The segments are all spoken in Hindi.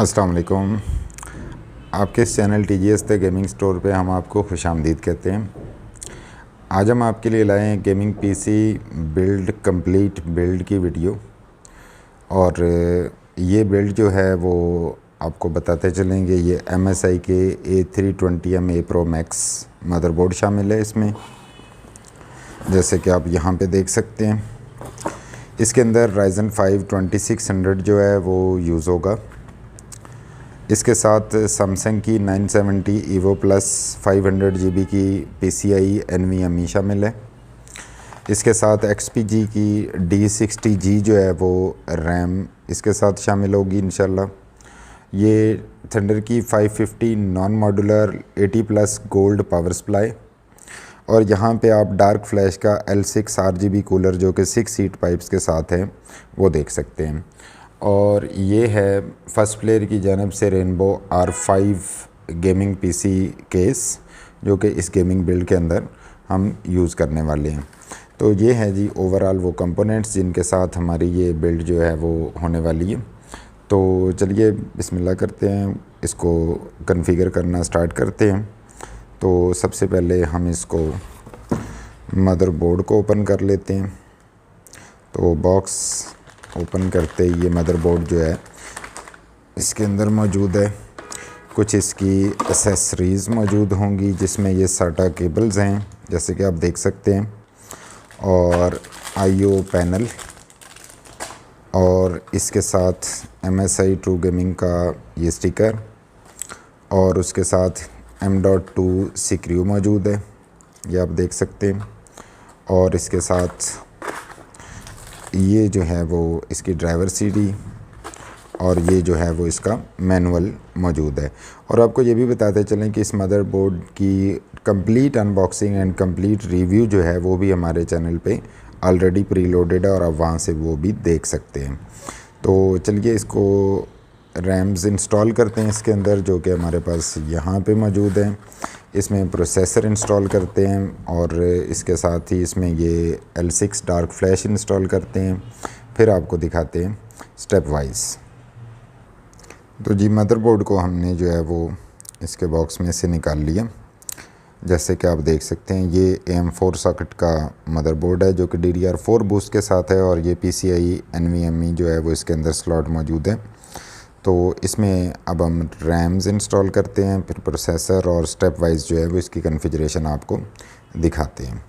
अस्सलाम वालेकुम। आपके इस channel TGS the gaming store पे हम आपको खुशामदीद कहते हैं। आज हम आपके लिए लाए हैं gaming PC build complete build की वीडियो। और ये बिल्ड जो है वो आपको बताते चलेंगे। ये MSI के A320M Pro Max मदरबोर्ड शामिल है इसमें, जैसे कि आप यहाँ पे देख सकते हैं। इसके अंदर Ryzen 5 2600 जो है वो यूज़ होगा। इसके साथ सैमसंग की 970 EVO प्लस 500 GB की PCI NVMe शामिल है। इसके साथ XPG की D60G जो है वो रैम इसके साथ शामिल होगी इंशाल्लाह। ये थंडर की 550 non modular 80 plus gold power supply. और यहाँ पे आप डार्क फ्लैश का L6 RGB कूलर जो कि 6 हीट पाइप्स के साथ है वो देख सकते हैं। और ये है फर्स्ट प्लेयर की जानब से rainbow R5 gaming PC case, जो कि इस गेमिंग बिल्ड के अंदर हम यूज़ करने वाले हैं। तो ये है जी ओवरऑल वो कंपोनेंट्स जिनके साथ हमारी ये बिल्ड जो है वो होने वाली है। तो चलिए बिस्मिल्लाह करते हैं, इसको कॉन्फ़िगर करना स्टार्ट करते हैं। तो सबसे पहले हम इसको मदरबोर्ड को ओपन कर लेते हैं। तो बॉक्स ओपन करते ही ये मदरबोर्ड जो है इसके अंदर मौजूद है। कुछ इसकी एसेसरीज़ मौजूद होंगी जिसमें ये SATA केबल्स हैं जैसे कि आप देख सकते हैं, और IO पैनल, और इसके साथ MSI ट्रू गेमिंग का ये स्टिकर, और उसके साथ M.2 स्क्रू मौजूद है, ये आप देख सकते हैं। और इसके साथ ये जो है वो इसकी ड्राइवर CD, और ये जो है वो इसका मैनुअल मौजूद है। और आपको ये भी बताते चलें कि इस मदरबोर्ड की complete unboxing and complete review जो है वो भी हमारे चैनल पे ऑलरेडी प्रीलोडेड है और आप वहाँ से वो भी देख सकते हैं। तो चलिए इसको रैम्स इंस्टॉल करते हैं इसके अंदर, जो कि हमारे पास यहाँ पे मौजूद हैं। इसमें प्रोसेसर इंस्टॉल करते हैं और इसके साथ ही इसमें ये L6 डार्क फ्लैश इंस्टॉल करते हैं। फिर आपको दिखाते हैं स्टेप वाइज। तो जी मदरबोर्ड को हमने जो है वो इसके बॉक्स में से निकाल लिया। जैसे कि आप देख सकते हैं ये AM4 सॉकेट का मदरबोर्ड है जो कि DDR4 बूस्ट के साथ है, और ये PCI NVMe जो है वो इसके अंदर स्लॉट मौजूद है। तो इसमें अब हम रैम्स इंस्टॉल करते हैं, फिर प्रोसेसर, और स्टेप वाइज जो है वो इसकी कॉन्फ़िगरेशन आपको दिखाते हैं।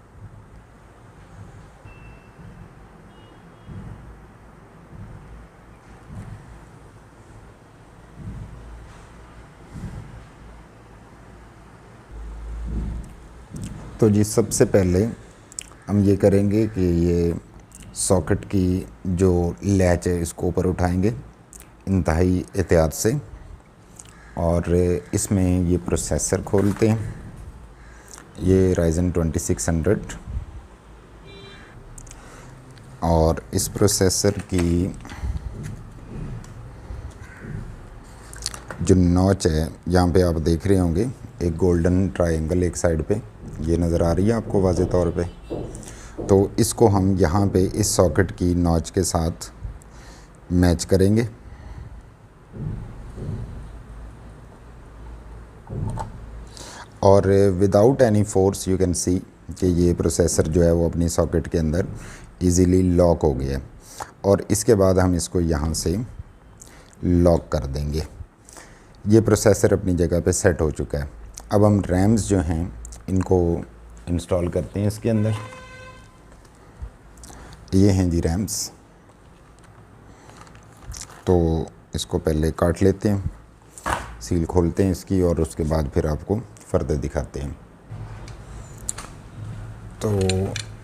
तो जी सबसे पहले हम ये करेंगे कि ये सॉकेट की जो लैच है इसको ऊपर उठाएंगे इंतहाई एहतियात से, और इसमें ये प्रोसेसर खोलते हैं। ये Ryzen 2600, और इस प्रोसेसर की जो नॉच है यहाँ पे आप देख रहे होंगे एक गोल्डन ट्रायंगल एक साइड पे ये नज़र आ रही है आपको वाज़े तौर पे। तो इसको हम यहाँ पे इस सॉकेट की नॉच के साथ मैच करेंगे। और without any force you can see कि ये प्रोसेसर जो है वो अपनी सॉकेट के अंदर इजीली लॉक हो गया है। और इसके बाद हम इसको यहाँ से लॉक कर देंगे। ये प्रोसेसर अपनी जगह पे सेट हो चुका है। अब हम रैम्स जो हैं इनको इंस्टॉल करते हैं इसके अंदर। ये हैं जी रैम्स। तो इसको पहले काट लेते हैं, सील खोलते हैं इसकी, और उसके बाद फिर आपको फर्दर दिखाते हैं। तो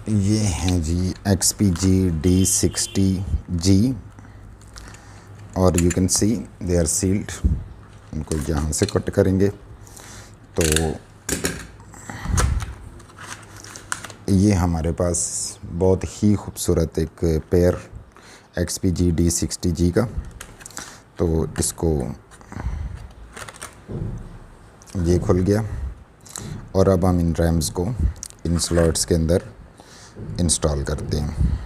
ये हैं जी XPG D60G, और you can see they are sealed. इनको यहाँ से कट करेंगे। तो ये हमारे पास बहुत ही खूबसूरत एक पेयर XPG D60G का। तो इसको ये खुल गया, और अब हम इन रैम्स को इन स्लॉट्स के अंदर इंस्टॉल करते हैं।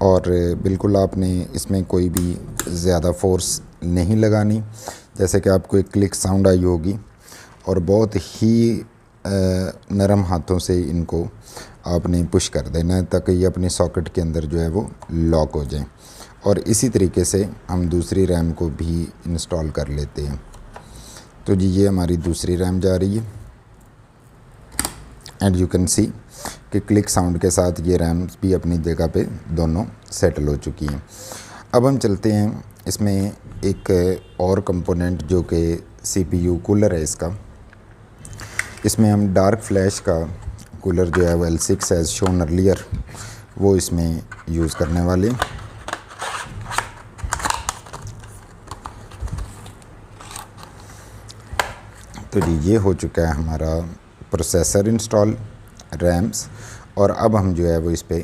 और बिल्कुल आपने इसमें कोई भी ज़्यादा फोर्स नहीं लगानी। जैसे कि आपको एक क्लिक साउंड आई होगी, और बहुत ही नरम हाथों से इनको आपने पुश कर देना है ताकि ये अपने सॉकेट के अंदर जो है वो लॉक हो जाए। और इसी तरीके से हम दूसरी रैम को भी इंस्टॉल कर लेते हैं। तो जी ये हमारी दूसरी रैम जा रही है, एंड यू कैन सी कि क्लिक साउंड के साथ ये रैम्स भी अपनी जगह पे दोनों सेटल हो चुकी हैं। अब हम चलते हैं इसमें एक और कंपोनेंट जो कि CPU कूलर है इसका। इसमें हम डार्क फ्लैश का कूलर जो है वो L6 एज शोन अर्लियर वो इसमें यूज़ करने वाले हैं। तो जी ये हो चुका है हमारा प्रोसेसर इंस्टॉल, रैम्स, और अब हम जो है वो इस पर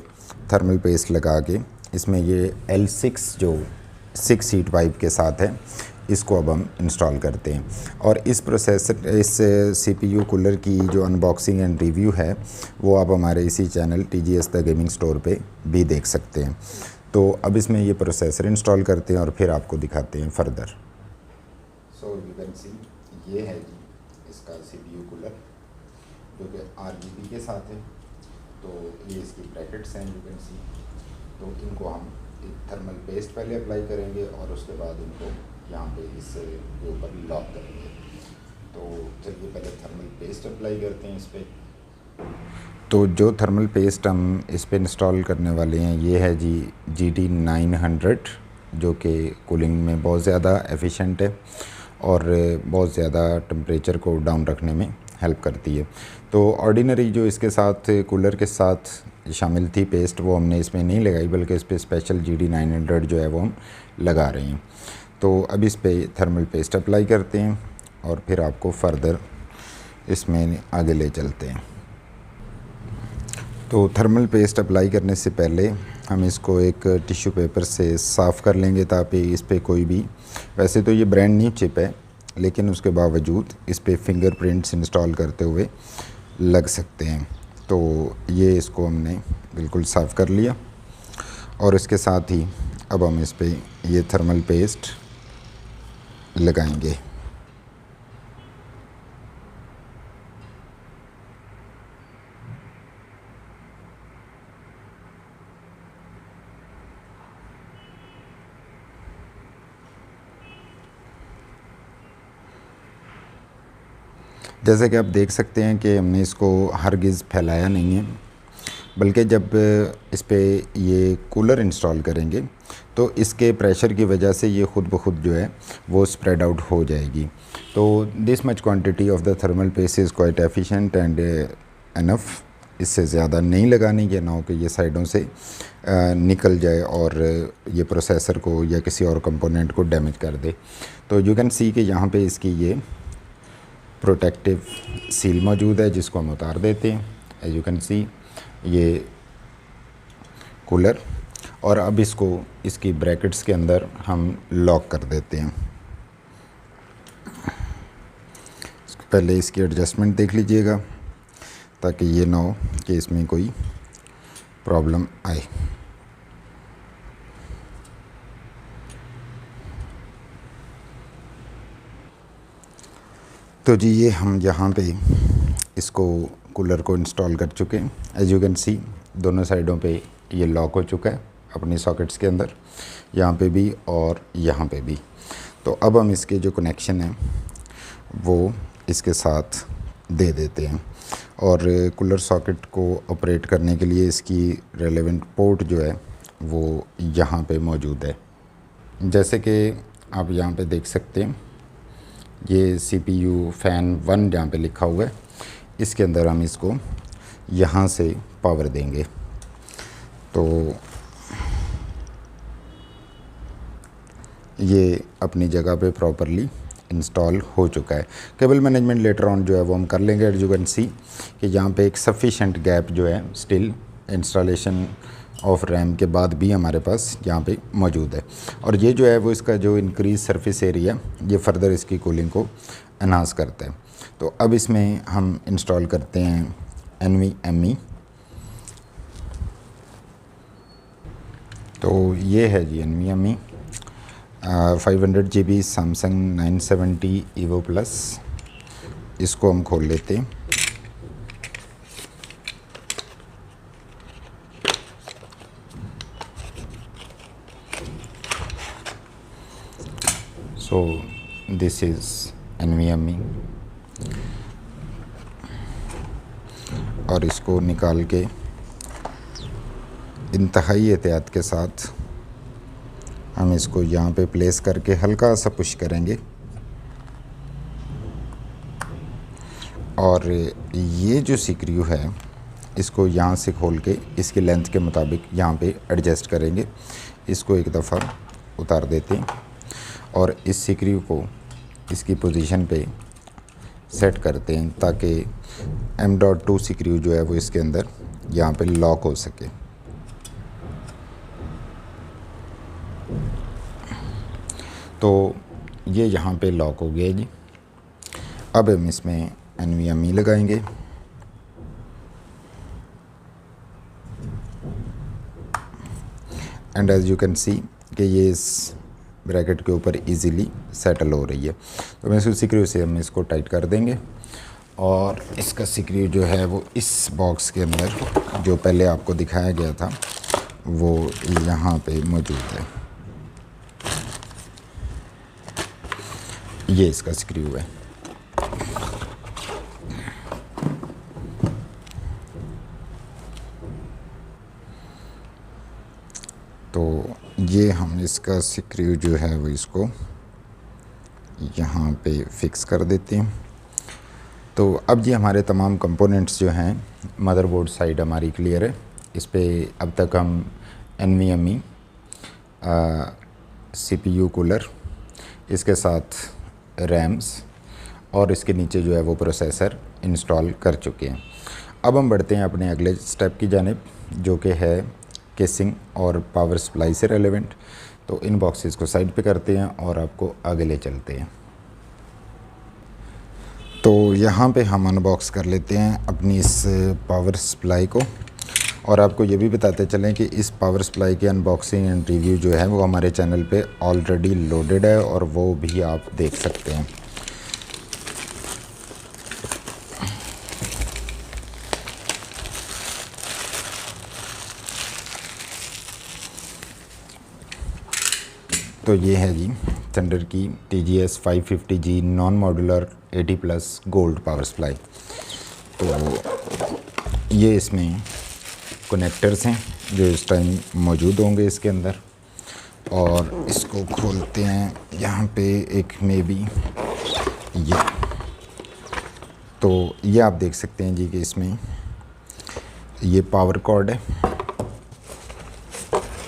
थर्मल पेस्ट लगा के इसमें ये L6 जो 6 हीट पाइप के साथ है इसको अब हम इंस्टॉल करते हैं। और इस CPU कूलर की जो अनबॉक्सिंग एंड रिव्यू है वो आप हमारे इसी channel TGS the gaming store पे भी देख सकते हैं। तो अब इसमें ये प्रोसेसर इंस्टॉल करते हैं और फिर आपको दिखाते हैं फर्दर। सो यू कैन सी ये है जी इसका CPU कूलर जो कि RGB के साथ है। तो ये इसकी ब्रैकेट्स हैं, यू कैन सी। तो इनको हम एक थर्मल पेस्ट पहले अप्लाई करेंगे और उसके बाद इनको यहाँ पे इसके ऊपर लॉक करेंगे। तो चलिए पहले थर्मल पेस्ट अप्लाई करते हैं इस पर। तो जो थर्मल पेस्ट हम इस पर इंस्टॉल करने वाले हैं ये है जी GT900, जो कि कूलिंग में बहुत ज़्यादा एफिशिएंट है और बहुत ज़्यादा टेम्परेचर को डाउन रखने में हेल्प करती है। तो ऑर्डिनरी जो इसके साथ कूलर के साथ शामिल थी पेस्ट वो हमने इसमें नहीं लगाई, बल्कि इस पर स्पेशल GT900 जो है वो हम लगा रहे हैं। तो अब इस पे थर्मल पेस्ट अप्लाई करते हैं और फिर आपको फर्दर इसमें आगे ले चलते हैं। तो थर्मल पेस्ट अप्लाई करने से पहले हम इसको एक टिश्यू पेपर से साफ़ कर लेंगे ताकि इस पर कोई भी, वैसे तो ये ब्रांड न्यू चिप है लेकिन उसके बावजूद इस पर फिंगरप्रिंट्स इंस्टॉल करते हुए लग सकते हैं। तो ये इसको हमने बिल्कुल साफ़ कर लिया और इसके साथ ही अब हम इस पर ये थर्मल पेस्ट लगाएंगे। जैसे कि आप देख सकते हैं कि हमने इसको हरगिज़ फैलाया नहीं है, बल्कि जब इस पे ये कूलर इंस्टॉल करेंगे तो इसके प्रेशर की वजह से ये ख़ुद ब खुद जो है वो स्प्रेड आउट हो जाएगी। तो this much quantity of the thermal paste is quite efficient and enough. इससे ज़्यादा नहीं लगानी है, ना हो कि ये साइडों से निकल जाए और ये प्रोसेसर को या किसी और कंपोनेंट को डैमेज कर दे। तो यू कैन सी कि यहाँ पे इसकी ये प्रोटेक्टिव सील मौजूद है जिसको हम उतार देते हैं। एज यू कैन सी ये कूलर, और अब इसको इसकी ब्रैकेट्स के अंदर हम लॉक कर देते हैं। पहले इसकी एडजस्टमेंट देख लीजिएगा ताकि ये ना हो कि इसमें कोई प्रॉब्लम आए। तो जी ये हम यहाँ पे इसको कूलर को इंस्टॉल कर चुके हैं। एज यू कैन सी दोनों साइडों पे ये लॉक हो चुका है अपनी सॉकेट्स के अंदर, यहाँ पे भी और यहाँ पे भी। तो अब हम इसके जो कनेक्शन है वो इसके साथ दे देते हैं और कूलर सॉकेट को ऑपरेट करने के लिए इसकी रेलेवेंट पोर्ट जो है वो यहाँ पे मौजूद है। जैसे कि आप यहाँ पे देख सकते हैं ये CPU फ़ैन 1 जहाँ पे लिखा हुआ है, इसके अंदर हम इसको यहाँ से पावर देंगे। तो ये अपनी जगह पे प्रॉपरली इंस्टॉल हो चुका है। केबल मैनेजमेंट लेटर ऑन जो है वो हम कर लेंगे। एज यू कैन सी कि यहाँ पे एक सफिशेंट गैप जो है स्टिल इंस्टॉलेशन ऑफ रैम के बाद भी हमारे पास यहाँ पे मौजूद है। और ये जो है वो इसका जो इंक्रीज सरफेस एरिया ये फर्दर इसकी कूलिंग को एनहांस करता है। तो अब इसमें हम इंस्टॉल करते हैं NVMe। तो ये है जी NVMe 500 GB Samsung 970 EVO plus. इसको हम खोल लेते हैं। सो दिस इज़ NVMe और इसको निकाल के इंतहाई एहतियात के साथ हम इसको यहाँ पे प्लेस करके हल्का सा पुश करेंगे और ये जो सीक्रियू है इसको यहाँ से खोल के इसकी लेंथ के मुताबिक यहाँ पे एडजस्ट करेंगे। इसको एक दफ़ा उतार देते हैं और इस सीक्रियू को इसकी पोजीशन पे सेट करते हैं ताकि M.2 सीक्रियू जो है वो इसके अंदर यहाँ पे लॉक हो सके। तो ये यहाँ पे लॉक हो गया जी। अब हम इसमें NVMe लगाएंगे। And as you can see कि ये इस ब्रैकेट के ऊपर इजीली सेटल हो रही है। तो मैं इसको सीक्रियू से हम इसको टाइट कर देंगे और इसका सीक्रियू जो है वो इस बॉक्स के अंदर जो पहले आपको दिखाया गया था वो यहाँ पे मौजूद है। ये इसका सीक्रियू है। तो ये हम इसका सीक्रियू जो है वो इसको यहाँ पे फिक्स कर देते हैं। तो अब ये हमारे तमाम कंपोनेंट्स जो हैं मदरबोर्ड साइड हमारी क्लियर है। इस पे अब तक हम NVMe CPU कूलर, इसके साथ रैम्स और इसके नीचे जो है वो प्रोसेसर इंस्टॉल कर चुके हैं। अब हम बढ़ते हैं अपने अगले स्टेप की जानिब जो कि है केसिंग और पावर सप्लाई से रेलेवेंट। तो इन बॉक्सेस को साइड पे करते हैं और आपको आगे ले चलते हैं। तो यहाँ पे हम अनबॉक्स कर लेते हैं अपनी इस पावर सप्लाई को और आपको ये भी बताते चलें कि इस पावर सप्लाई की अनबॉक्सिंग एंड रिव्यू जो है वो हमारे चैनल पे ऑलरेडी लोडेड है और वो भी आप देख सकते हैं। तो ये है जी थंडर की TGS 550G non modular 80+ gold power supply. तो ये इसमें कनेक्टर्स हैं जो इस टाइम मौजूद होंगे इसके अंदर और इसको खोलते हैं। यहाँ पे एक में भी ये, तो ये आप देख सकते हैं जी कि इसमें ये पावर कॉर्ड है,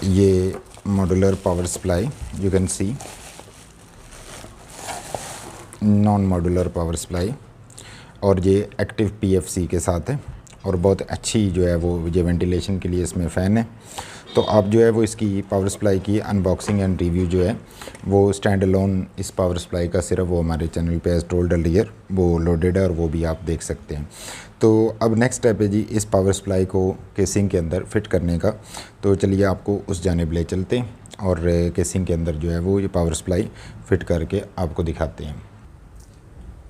ये modular power supply you can C non modular power supply और ये एक्टिव PFC के साथ है और बहुत अच्छी जो है वो ये वेंटिलेशन के लिए इसमें फ़ैन है। तो आप जो है वो इसकी पावर सप्लाई की अनबॉक्सिंग एंड रिव्यू जो है वो स्टैंड अलोन इस पावर सप्लाई का सिर्फ वो हमारे चैनल पे एज टोल्ड अर्लियर वो लोडेड है और वो भी आप देख सकते हैं। तो अब नेक्स्ट स्टेप है जी इस पावर सप्लाई को केसिंग के अंदर फिट करने का। तो चलिए आपको उस जानिब ले चलते हैं और केसिंग के अंदर जो है वो ये पावर सप्लाई फिट करके आपको दिखाते हैं।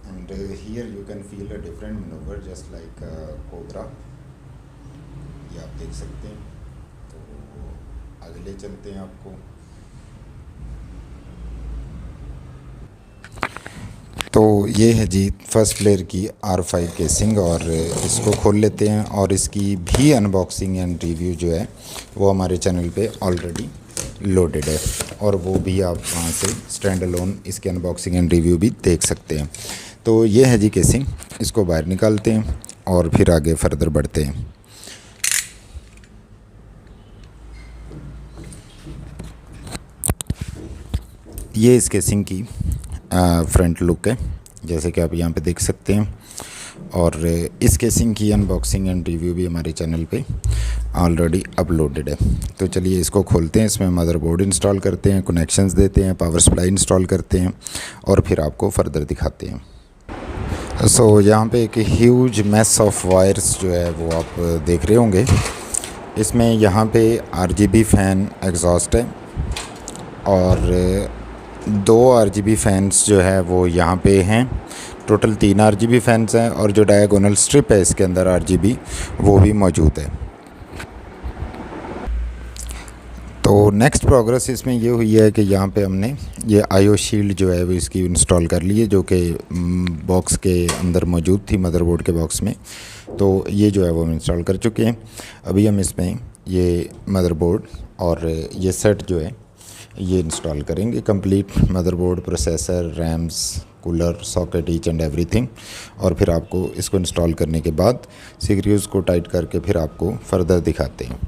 And here you can feel a different manoeuvre just like cobra, ये आप देख सकते हैं। तो आगे ले चलते हैं आपको। तो ये है जी फर्स्ट लेयर की R5 केसिंग और इसको खोल लेते हैं और इसकी भी अनबॉक्सिंग एंड रिव्यू जो है वो हमारे चैनल पे ऑलरेडी लोडेड है और वो भी आप वहाँ से स्टैंड अलोन इसके अनबॉक्सिंग एंड रिव्यू भी देख सकते हैं। तो ये है जी केसिंग, इसको बाहर निकालते हैं और फिर आगे फर्दर बढ़ते हैं। ये इस केसिंग की फ्रंट लुक है जैसे कि आप यहाँ पे देख सकते हैं और इस केसिंग की अनबॉक्सिंग एंड रिव्यू भी हमारे चैनल पे ऑलरेडी अपलोडेड है। तो चलिए इसको खोलते हैं, इसमें मदरबोर्ड इंस्टॉल करते हैं, कनेक्शंस देते हैं, पावर सप्लाई इंस्टॉल करते हैं और फिर आपको फर्दर दिखाते हैं। सो यहाँ पे एक ह्यूज मैस ऑफ वायर्स जो है वो आप देख रहे होंगे इसमें यहाँ पे RGB फ़ैन एग्जॉस्ट है और 2 RGB फ़ैन्स जो है वो यहाँ पे हैं। टोटल 3 RGB फ़ैन्स हैं और जो डायगोनल स्ट्रिप है इसके अंदर RGB वो भी मौजूद है। तो नेक्स्ट प्रोग्रेस इसमें ये हुई है कि यहाँ पे हमने ये IO शील्ड जो है वो इसकी इंस्टॉल कर ली है, जो कि बॉक्स के अंदर मौजूद थी, मदरबोर्ड के बॉक्स में। तो ये जो है वो हम इंस्टॉल कर चुके हैं। अभी हम इसमें ये मदरबोर्ड और ये सेट जो है ये इंस्टॉल करेंगे, complete motherboard, processor, rams, cooler, socket, each and everything. और फिर आपको इसको इंस्टॉल करने के बाद स्क्रूज़ को टाइट करके फिर आपको फर्दर दिखाते हैं।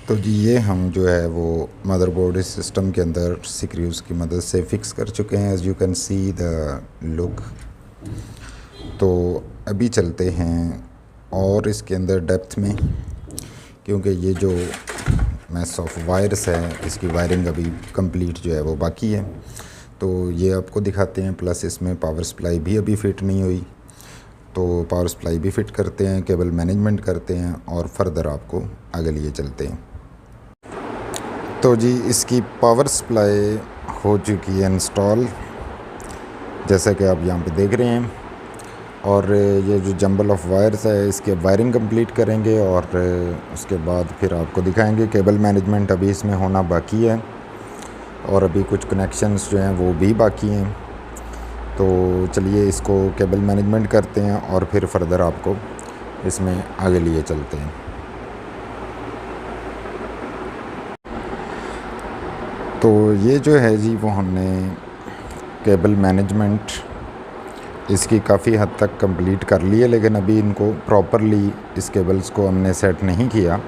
तो जी ये हम जो है वो मदरबोर्ड इस सिस्टम के अंदर स्क्रूज़ की मदद से फ़िक्स कर चुके हैं, as you can see the look. तो अभी चलते हैं और इसके अंदर डेप्थ में, क्योंकि ये जो मैस ऑफ वायर्स है इसकी वायरिंग अभी कंप्लीट जो है वो बाकी है। तो ये आपको दिखाते हैं। प्लस इसमें पावर सप्लाई भी अभी फ़िट नहीं हुई, तो पावर सप्लाई भी फ़िट करते हैं, केबल मैनेजमेंट करते हैं और फर्दर आपको आगे लिए चलते हैं। तो जी इसकी पावर सप्लाई हो चुकी है इंस्टॉल, जैसा कि आप यहाँ पे देख रहे हैं। और ये जो जंबल ऑफ वायर्स है इसके वायरिंग कंप्लीट करेंगे और उसके बाद फिर आपको दिखाएंगे। केबल मैनेजमेंट अभी इसमें होना बाकी है और अभी कुछ कनेक्शंस जो हैं वो भी बाकी हैं। तो चलिए इसको केबल मैनेजमेंट करते हैं और फिर फर्दर आपको इसमें आगे लिए चलते हैं। तो ये जो है जी वो हमने केबल मैनेजमेंट इसकी काफ़ी हद तक कंप्लीट कर ली है, लेकिन अभी इनको प्रॉपरली इस केबल्स को हमने सेट नहीं किया।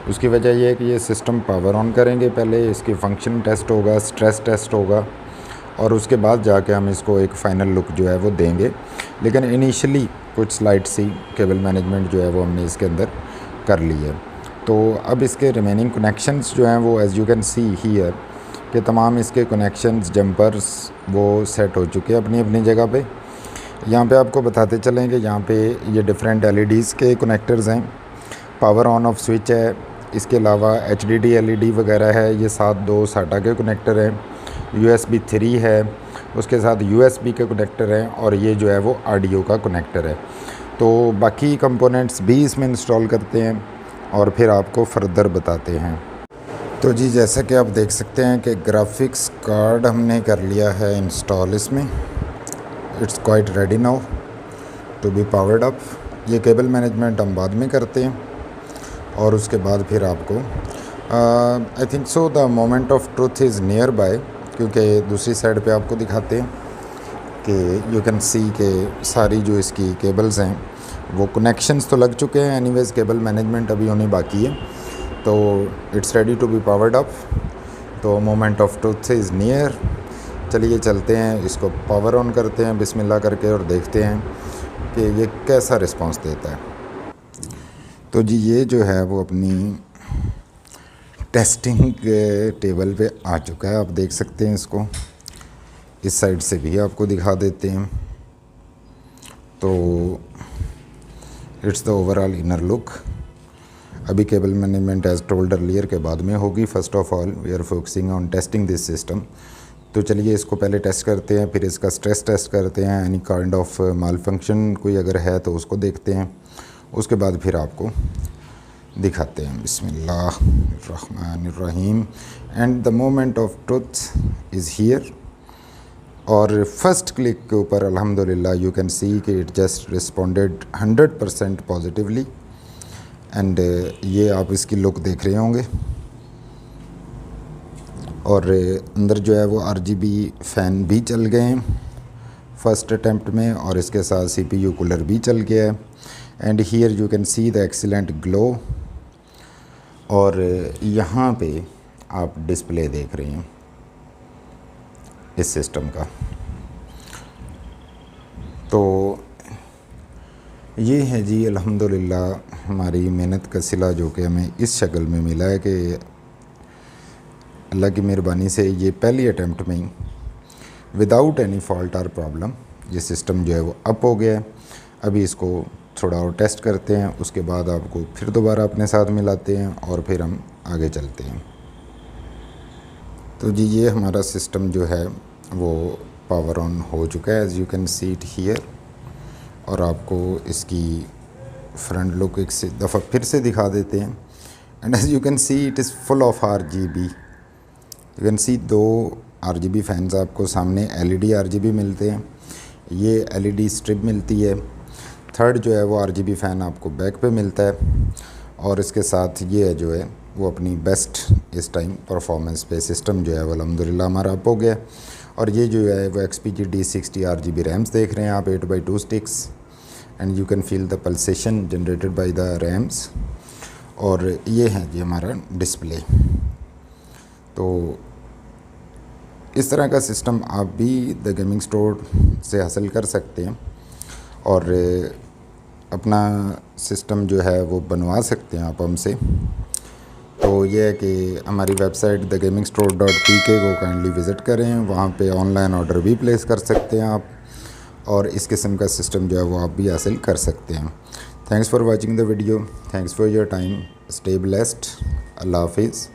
उसकी वजह यह है कि ये सिस्टम पावर ऑन करेंगे, पहले इसकी फंक्शन टेस्ट होगा, स्ट्रेस टेस्ट होगा और उसके बाद जाके हम इसको एक फ़ाइनल लुक जो है वो देंगे। लेकिन इनिशियली कुछ स्लाइड सी केबल मैनेजमेंट जो है वो हमने इसके अंदर कर ली है। तो अब इसके रिमेनिंग कनेक्शंस जो हैं वो as you can see here कि तमाम इसके कनेक्शंस, जंपर्स वो सेट हो चुके हैं अपनी अपनी जगह पे। यहाँ पे आपको बताते चलें कि यहाँ पे ये डिफरेंट LEDs के कनेक्टर्स हैं, पावर ऑन ऑफ स्विच है, इसके अलावा HDD LED वगैरह है, ये 2 SATA के कनेक्टर हैं, USB 3 है, उसके साथ USB के कनेक्टर हैं और ये जो है वो ऑडियो का कनेक्टर है। तो बाकी कंपोनेंट्स भी इसमें इंस्टॉल करते हैं और फिर आपको फर्दर बताते हैं। तो जी जैसा कि आप देख सकते हैं कि ग्राफिक्स कार्ड हमने कर लिया है इंस्टॉल इसमें। It's quite ready now to be powered up. ये केबल मैनेजमेंट हम बाद में करते हैं और उसके बाद फिर आपको I think so the moment of truth is near by, क्योंकि दूसरी साइड पे आपको दिखाते हैं कि यू कैन सी के सारी जो इसकी केबल्स हैं वो कनेक्शंस तो लग चुके हैं, एनीवेज केबल मैनेजमेंट अभी होनी बाकी है। तो it's ready to be powered up. तो moment of truth is near. चलिए चलते हैं, इसको पावर ऑन करते हैं बिस्मिल्लाह करके और देखते हैं कि ये कैसा रिस्पांस देता है। तो जी ये जो है वो अपनी टेस्टिंग टेबल पे आ चुका है, आप देख सकते हैं इसको। इस साइड से भी आपको दिखा देते हैं। तो it's the overall inner look. अभी cable management as told earlier के बाद में होगी। First of all we are focusing on testing this system. तो चलिए इसको पहले टेस्ट करते हैं, फिर इसका स्ट्रेस टेस्ट करते हैं, any kind of mall function कोई अगर है तो उसको देखते हैं। उसके बाद फिर आपको दिखाते हैं। बिस्मिल्लाहिर्रहमानिर्रहीम। And the moment of truth is here. और फर्स्ट क्लिक के ऊपर अल्हम्दुलिल्लाह यू कैन सी कि it just responded 100% positively. And ये आप इसकी लुक देख रहे होंगे। और अंदर जो है वो RGB फ़ैन भी चल गए हैं फर्स्ट अटैम्प्ट में, और इसके साथ CPU कूलर भी चल गया है। And here you can see the excellent glow. और यहाँ पे आप डिस्प्ले देख रहे हैं इस सिस्टम का। तो ये है जी अल्हम्दुलिल्लाह हमारी मेहनत का सिला, जो कि हमें इस शक्ल में मिला है कि अल्लाह की मेहरबानी से ये पहली अटैम्प्ट में ही विदाउट एनी फॉल्ट और प्रॉब्लम ये सिस्टम जो है वो अप हो गया है। अभी इसको थोड़ा और टेस्ट करते हैं, उसके बाद आपको फिर दोबारा अपने साथ मिलाते हैं और फिर हम आगे चलते हैं। तो जी ये हमारा सिस्टम जो है वो पावर ऑन हो चुका है, as you can see it here. और आपको इसकी फ्रंट लुक एक दफ़ा फिर से दिखा देते हैं। And as you can see it is full of RGB। You can C 2 RGB fans आपको सामने LED RGB मिलते हैं, ये LED स्ट्रिप मिलती है। थर्ड जो है वो RGB फ़ैन आपको बैक पे मिलता है, और इसके साथ ये जो है वो अपनी बेस्ट इस टाइम परफॉर्मेंस पे सिस्टम जो है वो अल्हम्दुलिल्लाह हमारा अप हो गया। और ये जो है वो XPG D60 RGB रैम्स देख रहे हैं आप, 8x2 sticks, and you can feel the pulsation generated by the rams. और ये है जी हमारा डिस्प्ले। तो इस तरह का सिस्टम आप भी द गेमिंग स्टोर से हासिल कर सकते हैं और अपना सिस्टम जो है वो बनवा सकते हैं आप हमसे। तो ये है कि हमारी वेबसाइट thegamingstore.pk को काइंडली विज़िट करें, वहाँ पे ऑनलाइन ऑर्डर भी प्लेस कर सकते हैं आप, और इस किस्म का सिस्टम जो है वो आप भी हासिल कर सकते हैं। Thanks for watching the video, thanks for your time, stay blessed, अल्लाह हाफिज़।